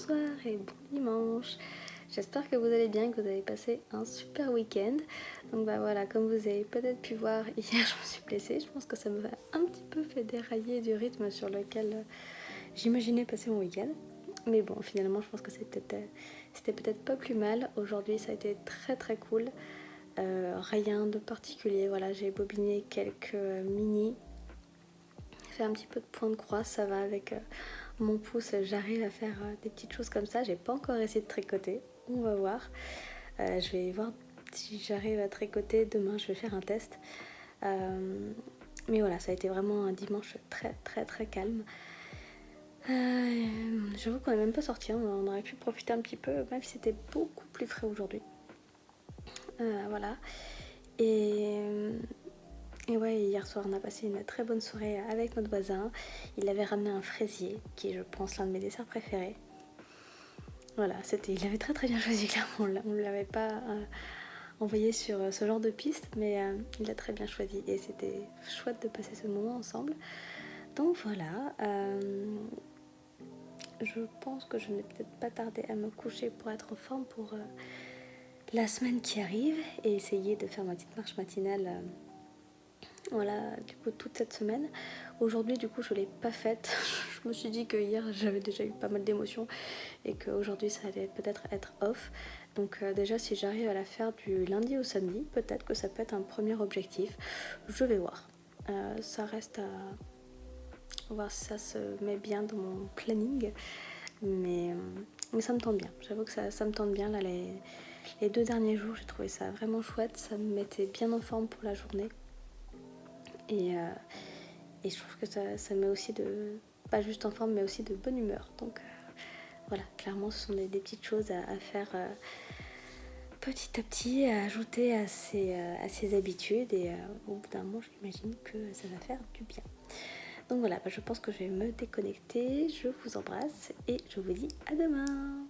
Bonsoir et bon dimanche. J'espère que vous allez bien, que vous avez passé un super week-end. Donc bah voilà, comme vous avez peut-être pu voir, hier je me suis blessée. Je pense que ça m'a un petit peu fait dérailler du rythme sur lequel j'imaginais passer mon week-end. Mais bon, finalement je pense que c'était peut-être pas plus mal. Aujourd'hui ça a été très très cool. Rien de particulier, voilà, j'ai bobiné quelques mini, fait un petit peu de point de croix, ça va avec mon pouce, j'arrive à faire des petites choses comme ça. J'ai pas encore essayé de tricoter, on va voir. Je vais voir si j'arrive à tricoter demain, je vais faire un test. Mais voilà, ça a été vraiment un dimanche très très très calme. J'avoue qu'on n'est même pas sorti, hein. On aurait pu profiter un petit peu, même si c'était beaucoup plus frais aujourd'hui. Voilà. Et ouais, hier soir on a passé une très bonne soirée avec notre voisin. Il avait ramené un fraisier, qui est je pense l'un de mes desserts préférés. Voilà, il avait très très bien choisi, clairement. On ne l'avait pas envoyé sur ce genre de piste, mais il a très bien choisi et c'était chouette de passer ce moment ensemble. Donc voilà, je pense que je ne vais peut-être pas tarder à me coucher pour être en forme pour la semaine qui arrive et essayer de faire ma petite marche matinale. Voilà, du coup toute cette semaine. Aujourd'hui du coup je l'ai pas faite. Je me suis dit que hier j'avais déjà eu pas mal d'émotions et qu'aujourd'hui ça allait peut-être être off. Donc déjà si j'arrive à la faire du lundi au samedi, peut-être que ça peut être un premier objectif. Je vais voir. Ça reste à voir si ça se met bien dans mon planning. Mais ça me tente bien. J'avoue que ça me tente bien là les 2 derniers jours. J'ai trouvé ça vraiment chouette. Ça me mettait bien en forme pour la journée. Et je trouve que ça met aussi pas juste en forme, mais aussi de bonne humeur. Donc voilà, clairement, ce sont des petites choses à faire petit à petit, à ajouter à ses habitudes. Et au bout d'un moment, j'imagine que ça va faire du bien. Donc voilà, je pense que je vais me déconnecter. Je vous embrasse et je vous dis à demain.